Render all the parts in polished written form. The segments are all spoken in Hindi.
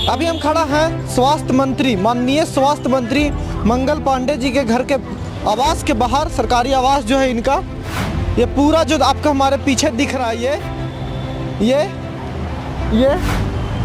अभी हम खड़ा हैं स्वास्थ्य मंत्री माननीय स्वास्थ्य मंत्री मंगल पांडे जी के घर के आवास के बाहर। सरकारी आवास जो है इनका, ये पूरा जो आपको हमारे पीछे दिख रहा है ये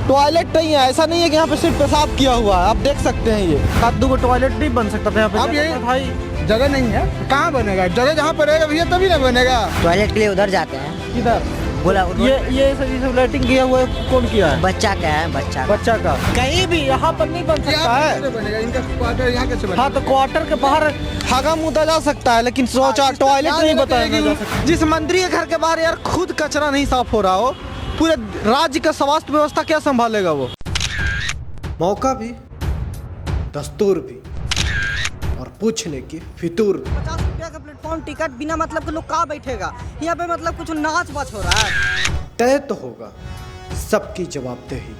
टॉयलेट नहीं है। ऐसा नहीं है कि यहाँ पे सिर्फ पेशाब किया हुआ है, आप देख सकते हैं। ये कद्दू का टॉयलेट नहीं बन सकता था यहाँ पे। अब ये भाई जगह नहीं है, कहाँ बनेगा? जगह जहाँ पर रहेगा भैया तभी ना बनेगा। टॉयलेट के लिए उधर जाते हैं। इधर बोला ये सब लाइटिंग किया हुआ है, कौन किया है? बच्चा का है, बच्चा का। कहीं भी यहाँ पर नहीं बन सकता है। बनेगा इनका क्वार्टर यहाँ कैसे बनेगा? हाँ तो क्वार्टर के बाहर हगा मुदा जा सकता है, लेकिन शौचालय टॉयलेट नहीं बताया जा सकता। जिस मंत्री के घर के बाहर यार खुद कचरा नहीं साफ हो रहा हो, पूरे राज्य का स्वास्थ्य व्यवस्था क्या संभालेगा वो? मौका भी, दस्तूर भी और पूछने की फितूर भी। 50 रुपया का प्लेटफॉर्म टिकट बिना मतलब के लोग कहाँ बैठेगा? यहाँ पे मतलब कुछ नाच बाच हो रहा है। तय तो होगा सबकी जवाबदेही।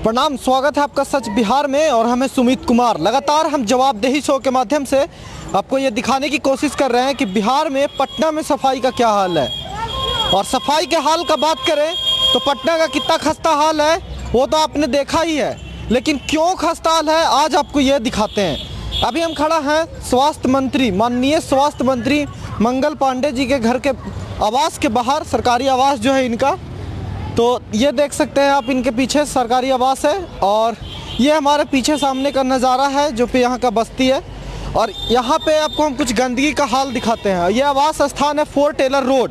प्रणाम, स्वागत है आपका सच बिहार में और हमें सुमित कुमार। लगातार हम जवाबदेही शो के माध्यम से आपको ये दिखाने की कोशिश कर रहे हैं कि बिहार में पटना में सफाई का क्या हाल है। और सफाई के हाल का बात करें तो पटना का कितना खस्ता हाल है वो तो आपने देखा ही है, लेकिन क्यों खस्ता हाल है आज आपको ये दिखाते हैं। अभी हम खड़ा हैं स्वास्थ्य मंत्री माननीय स्वास्थ्य मंत्री मंगल पांडे जी के घर के आवास के बाहर। सरकारी आवास जो है इनका, तो ये देख सकते हैं आप, इनके पीछे सरकारी आवास है और ये हमारे पीछे सामने का नज़ारा है जो पे यहाँ का बस्ती है। और यहाँ पे आपको हम कुछ गंदगी का हाल दिखाते हैं। ये आवास स्थान है 4 टेलर रोड।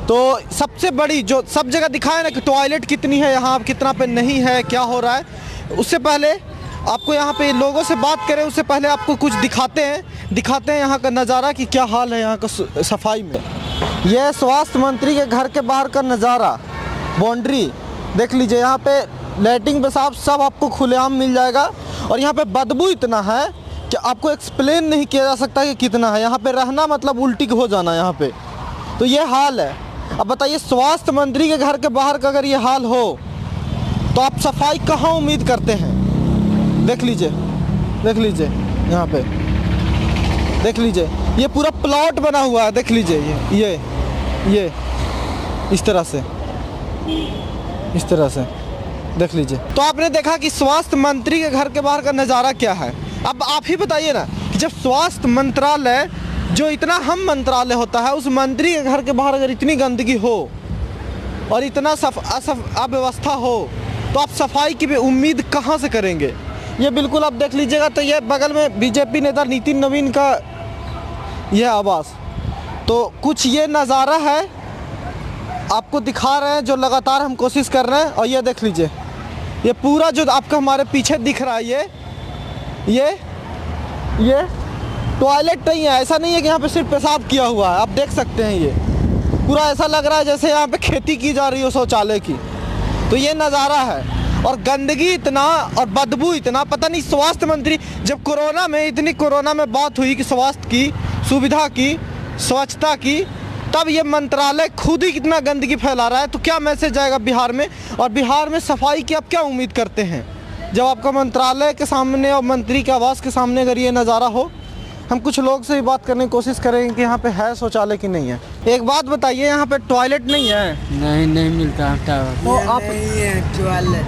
तो सबसे बड़ी जो सब जगह दिखाए ना कि टॉयलेट कितनी है यहाँ, कितना पे नहीं है, क्या हो रहा है। उससे पहले आपको यहाँ पे लोगों से बात करें उससे पहले आपको कुछ दिखाते हैं यहाँ का नज़ारा कि क्या हाल है यहाँ का सफाई में। यह स्वास्थ्य मंत्री के घर के बाहर का नज़ारा, बाउंड्री देख लीजिए। यहाँ पे लैट्रिन पेशाब सब आपको खुलेआम मिल जाएगा। और यहाँ पे बदबू इतना है कि आपको एक्सप्लेन नहीं किया जा सकता कि कितना है। यहाँ पे रहना मतलब उल्टी हो जाना यहाँ पे। तो ये हाल है। अब बताइए, स्वास्थ्य मंत्री के घर के बाहर का अगर ये हाल हो तो आप सफाई कहाँ उम्मीद करते हैं? देख लीजिए यहाँ पे देख लीजिए, ये पूरा प्लॉट बना हुआ है। देख लीजिए ये इस तरह से देख लीजिए। तो आपने देखा कि स्वास्थ्य मंत्री के घर के बाहर का नज़ारा क्या है। अब आप ही बताइए ना कि जब स्वास्थ्य मंत्रालय जो इतना हम मंत्रालय होता है, उस मंत्री के घर के बाहर अगर इतनी गंदगी हो और इतना अव्यवस्था हो तो आप सफाई की भी उम्मीद कहाँ से करेंगे? ये बिल्कुल आप देख लीजिएगा। तो ये बगल में बीजेपी नेता नितिन नवीन का यह आवास, तो कुछ ये नज़ारा है आपको दिखा रहे हैं जो लगातार हम कोशिश कर रहे हैं। और ये देख लीजिए, ये पूरा जो आपको हमारे पीछे दिख रहा है ये टॉयलेट नहीं है। ऐसा नहीं है कि यहाँ पे सिर्फ पेशाब किया हुआ है, आप देख सकते हैं। ये पूरा ऐसा लग रहा है जैसे यहाँ पे खेती की जा रही हो शौचालय की। तो ये नज़ारा है। और गंदगी इतना और बदबू इतना, पता नहीं स्वास्थ्य मंत्री जब कोरोना में बात हुई कि स्वास्थ्य की सुविधा की, स्वच्छता की, तब ये मंत्रालय खुद ही कितना गंदगी फैला रहा है। तो क्या मैसेज जाएगा बिहार में? और बिहार में सफाई की आप क्या उम्मीद करते हैं जब आपका मंत्रालय के सामने और मंत्री के आवास के सामने अगर ये नज़ारा हो? हम कुछ लोग से भी बात करने की कोशिश करेंगे कि यहाँ पे है शौचालय कि नहीं है। एक बात बताइए, यहाँ पे टॉयलेट नहीं है? नहीं मिलता। तो आप नहीं है टॉयलेट,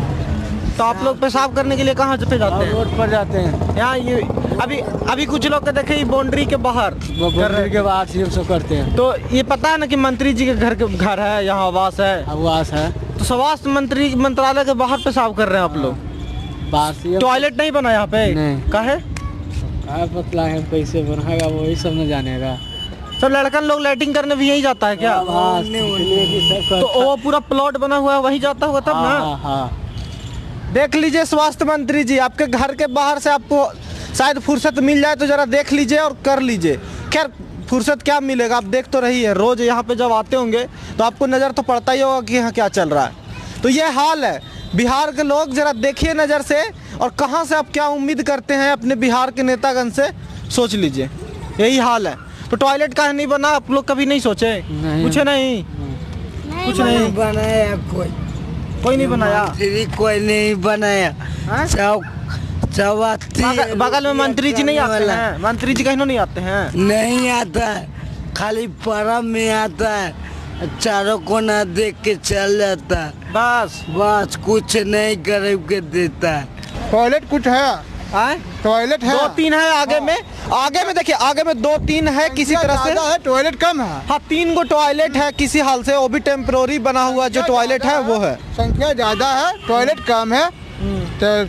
तो आप लोग पेशाब करने के लिए कहाँ पे जाते हैं? रोड पर जाते हैं। यहाँ ये अभी कुछ लोग के देखे बाउंड्री के बाहर के बाहर सिर्फ सब करते हैं। तो ये पता है ना कि मंत्री जी के घर है, यहाँ आवास है। तो स्वास्थ्य मंत्रालय के बाहर पेशाब कर रहे हैं आप लोग। टॉयलेट नहीं बना यहाँ पे? काहे? पतला है, कैसे बनाएगा वही सब न जानेगा। सब लड़कन लोग लाइटिंग करने भी यही जाता है क्या? तो वो पूरा प्लॉट बना हुआ है, वही जाता होगा तब ना। देख लीजिए स्वास्थ्य मंत्री जी, आपके घर के बाहर से आपको शायद फुर्सत मिल जाए तो जरा देख लीजिए और कर लीजिए। खैर फुर्सत क्या मिलेगा, आप देख तो रही है, रोज यहाँ पे जब आते होंगे तो आपको नज़र तो पड़ता ही होगा कि यहाँ क्या चल रहा है। तो ये हाल है बिहार के लोग, जरा देखिए नज़र से। और कहाँ से आप क्या उम्मीद करते हैं अपने बिहार के नेतागण से, सोच लीजिए। यही हाल है। तो टॉयलेट का नहीं बना, आप लोग कभी नहीं सोचे? पूछे नहीं कुछ नहीं बनाया कोई नहीं बनाया? कोई नहीं बनाया। बगल में मंत्री जी नहीं आते हैं? मंत्री जी कहीं नहीं आते हैं? नहीं आता है, खाली पर्व में आता है। चारों कोना देख के चल जाता है। बस बस कुछ नहीं कर के देता है। टॉयलेट कुछ है, आए टॉयलेट है, 2-3 है आगे में देखिए, आगे में 2-3 है किसी तरह से। ज़्यादा है, टॉयलेट कम है। हाँ 3 गो टॉयलेट है किसी हाल से, वो भी टेम्परोरी बना हुआ जो टॉयलेट है वो है। संख्या ज़्यादा है, टॉयलेट कम है। तो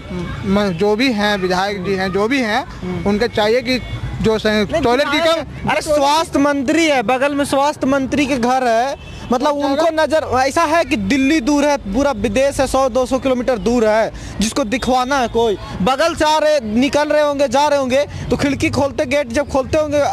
जो भी हैं विधायक जी हैं, जो भी हैं, उनके चाहिए कि जो टॉयलेट की कम। अरे स्वास्थ्य मंत्री है, बगल में स्वास्थ्य मंत्री के घर है, मतलब उनको नजर ऐसा है कि दिल्ली दूर है, पूरा विदेश है, 100-200 किलोमीटर दूर है, जिसको दिखवाना है कोई बगल से आ रहे निकल रहे होंगे, जा रहे होंगे तो खिड़की खोलते, गेट जब खोलते होंगे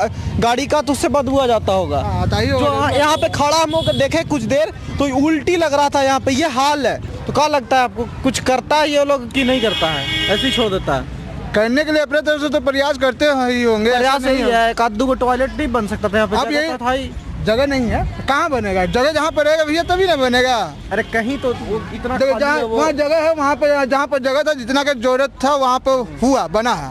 गाड़ी का तो उससे बदबू आ जाता होगा। आता ही जो होगा। यहाँ पे खड़ा हम लोग देखे कुछ देर तो उल्टी लग रहा था यहाँ पे, ये हाल है। तो क्या लगता है आपको, कुछ करता है ये लोग कि नहीं करता है, ऐसे ही छोड़ देता है? करने के लिए अपने तरफ से तो प्रयास करते ही होंगे। प्रयास यही है, एक आध दो टॉयलेट नहीं बन सकता था यहाँ पे, अब जगह ये तो था ही। जगह नहीं है, कहाँ बनेगा? जगह जहाँ पर रहेगा भैया तभी ना बनेगा। अरे कहीं तो वो इतना देखो खाली जहाँ है वो। वहाँ जगह है, वहाँ पे जहाँ पर जगह था, जितना का जरूरत था वहाँ पर हुआ बना है,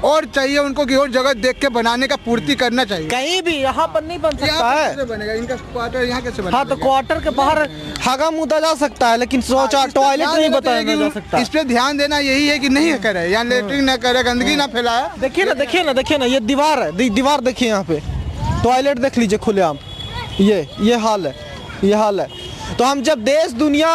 और चाहिए उनको कि और जगह देख के बनाने का पूर्ति करना चाहिए। कहीं भी यहाँ पर नहीं बन सकता यहाँ पर है। कैसे बनेगा? इनका क्वार्टर यहाँ कैसे बनेगा? हाँ तो क्वार्टर के बाहर हगा मुदा जा सकता है, लेकिन शौचालय टॉयलेट नहीं बताया जा सकता। इस पे ध्यान देना यही है कि नहीं करे, यहाँ लेटरिन न करे, गंदगी ना फैलाए। देखिए ना ये दीवार है, दीवार देखिए यहाँ पे, टॉयलेट देख लीजिए खुलेआम, ये हाल है। तो हम जब देश दुनिया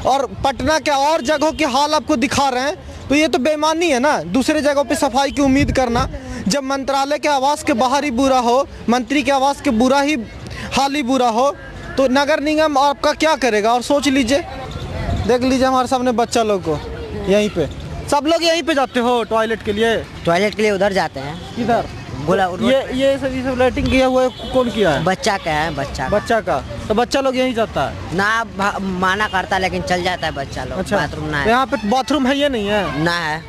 और पटना के और जगहों के हाल आपको दिखा रहे हैं तो ये तो बेईमानी है ना, दूसरे जगहों पे सफाई की उम्मीद करना। जब मंत्रालय के आवास के बाहर ही बुरा हो, मंत्री के आवास के बुरा ही हाल ही बुरा हो, तो नगर निगम आपका क्या करेगा? और सोच लीजिए, देख लीजिए हमारे सामने बच्चा लोग को, यहीं पे सब लोग यहीं पे जाते हो टॉयलेट के लिए? टॉयलेट के लिए उधर जाते हैं। इधर बोला ये सब लाइटिंग किया हुआ है, कौन किया है? बच्चा का है, बच्चा का, तो बच्चा लोग यहीं जाता है ना, माना करता लेकिन चल जाता है बच्चा लोग। अच्छा, बाथरूम ना तो है। यहाँ पे बाथरूम है, ये नहीं है? ना है,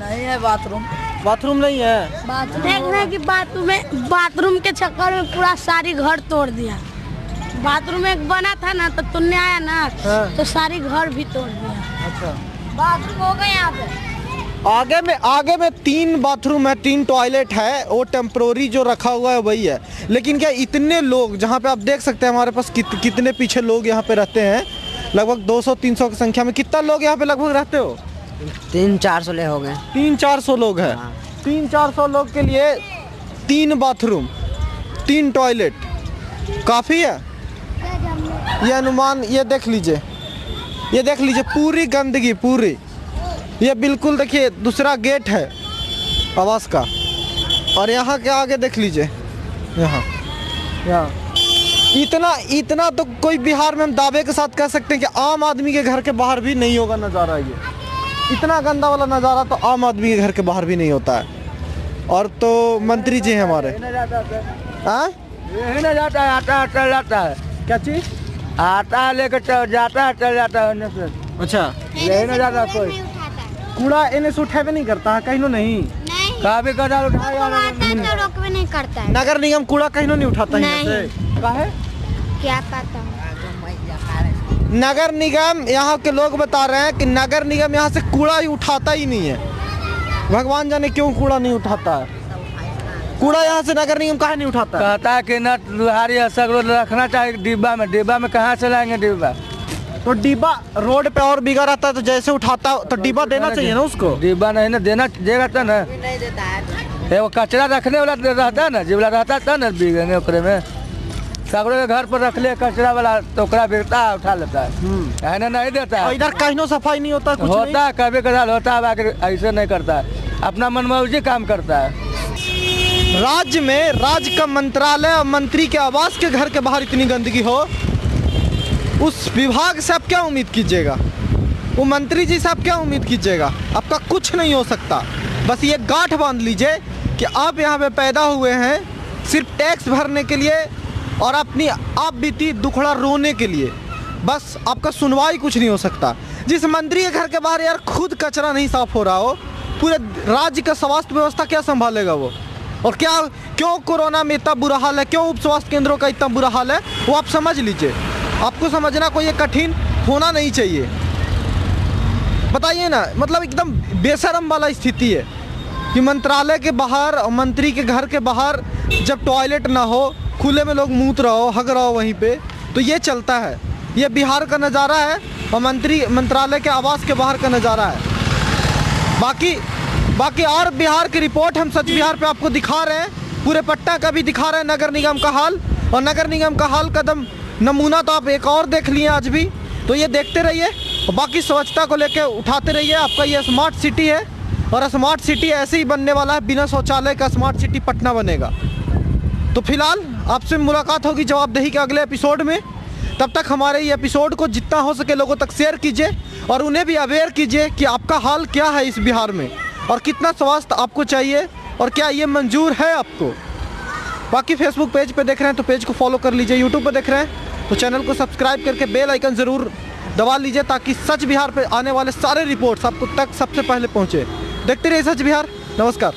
नहीं है बाथरूम। बाथरूम नहीं है। देख रहे हैं कि बाथरूम के चक्कर में पूरा सारी घर तोड़ दिया। बाथरूम एक बना था ना तो तुमने आया ना, हाँ। तो सारी घर भी तोड़ दिया। अच्छा, बाथरूम हो गए यहाँ पे। आगे में 3 बाथरूम है, 3 टॉयलेट है, वो टेम्परोरी जो रखा हुआ है वही है। लेकिन क्या इतने लोग, जहाँ पे आप देख सकते हैं हमारे पास कितने पीछे लोग यहाँ पे रहते हैं, लगभग 200-300 की संख्या में। कितना लोग यहाँ पे लगभग रहते हो? 300-400 ले हो गए। 300-400 लोग हैं। 300-400 लोग के लिए 3 बाथरूम, 3 टॉयलेट काफ़ी है? ये अनुमान, ये देख लीजिए पूरी गंदगी, पूरी। ये बिल्कुल देखिए, दूसरा गेट है आवास का, और यहाँ के आगे देख लीजिए, यहाँ इतना तो कोई बिहार में हम दावे के साथ कह सकते हैं कि आम आदमी के घर के बाहर भी नहीं होगा नज़ारा। ये इतना गंदा वाला नज़ारा तो आम आदमी के घर के बाहर भी नहीं होता है। और तो मंत्री जी हैं हमारे, यही ना जाता है, आता जाता है। क्या चीज़? आता लेकर जाता है, चल जाता है। अच्छा, यही ना जाता कोई। कूड़ा इन्हें से उठेबे नहीं करता है, कहीं नहीं? काफी कदार उठाया तो रोकवे नहीं करता है। नगर निगम कूड़ा कहीं नहीं उठाता है यहाँ नहीं। से? काहे? क्या पता। नगर निगम, यहाँ के लोग बता रहे हैं कि नगर निगम यहाँ से कूड़ा ही उठाता ही नहीं है। भगवान जाने क्यों कूड़ा नहीं उठाता है। कूड़ा यहाँ से नगर निगम काहे नहीं उठाता है? कहता है कि न लुहारी सगरो रखना चाहिए डिब्बा में कहाँ से लाएंगे डिब्बा? तो डिब्बा रोड पे और बिगा रहता है, तो जैसे उठाता तो डिब्बा देना चाहिए ना उसको। डिब्बा नहीं ना देगा तो ना, नहीं देता है। वो कचरा रखने वाला रहता है ना, जिबला रहता था ना बिगेंगे ओकरे में। सगरों के घर पर रख ले कचरा वाला, तो ओकरा बिकता है, उठा लेता है। ना नहीं देता और है। इधर कहीं सफाई नहीं होता, कुछ नहीं। होता है कभी कदार होता है, बाकी ऐसे नहीं करता है, अपना मनमौजी काम करता है। राज्य में राज्य का मंत्रालय और मंत्री के आवास के घर के बाहर इतनी गंदगी हो, उस विभाग से आप क्या उम्मीद कीजिएगा? वो मंत्री जी से आप क्या उम्मीद कीजिएगा? आपका कुछ नहीं हो सकता। बस ये गांठ बांध लीजिए कि आप यहाँ पे पैदा हुए हैं सिर्फ टैक्स भरने के लिए और अपनी आप बीती दुखड़ा रोने के लिए। बस आपका सुनवाई कुछ नहीं हो सकता। जिस मंत्री के घर के बाहर यार खुद कचरा नहीं साफ हो रहा हो, पूरे राज्य का स्वास्थ्य व्यवस्था क्या संभालेगा वो? और क्यों कोरोना में इतना बुरा हाल है, क्यों उप स्वास्थ्य केंद्रों का इतना बुरा हाल है, वो आप समझ लीजिए। आपको समझना कोई ये कठिन होना नहीं चाहिए। बताइए ना, मतलब एकदम बेशरम वाला स्थिति है कि मंत्रालय के बाहर और मंत्री के घर के बाहर जब टॉयलेट ना हो, खुले में लोग मूत रहो, हग रहो वहीं पे, तो ये चलता है। ये बिहार का नज़ारा है और मंत्रालय के आवास के बाहर का नज़ारा है। बाकी और बिहार की रिपोर्ट हम सच बिहार पे आपको दिखा रहे हैं। पूरे पटना का भी दिखा रहे हैं नगर निगम का हाल, और नगर निगम का हाल कदम नमूना तो आप एक और देख लिए आज भी। तो ये देखते रहिए और बाकी स्वच्छता को लेकर उठाते रहिए। आपका ये स्मार्ट सिटी है और स्मार्ट सिटी ऐसे ही बनने वाला है, बिना शौचालय का स्मार्ट सिटी पटना बनेगा। तो फिलहाल आपसे मुलाकात होगी जवाबदेही के अगले एपिसोड में। तब तक हमारे ये एपिसोड को जितना हो सके लोगों तक शेयर कीजिए और उन्हें भी अवेयर कीजिए कि आपका हाल क्या है इस बिहार में और कितना स्वास्थ्य आपको चाहिए और क्या ये मंजूर है आपको। बाकी फेसबुक पेज पे देख रहे हैं तो पेज को फॉलो कर लीजिए, यूट्यूब पे देख रहे हैं तो चैनल को सब्सक्राइब करके बेल आइकन ज़रूर दबा लीजिए ताकि सच बिहार पे आने वाले सारे रिपोर्ट्स आपको तक सबसे पहले पहुँचे। देखते रहिए सच बिहार। नमस्कार।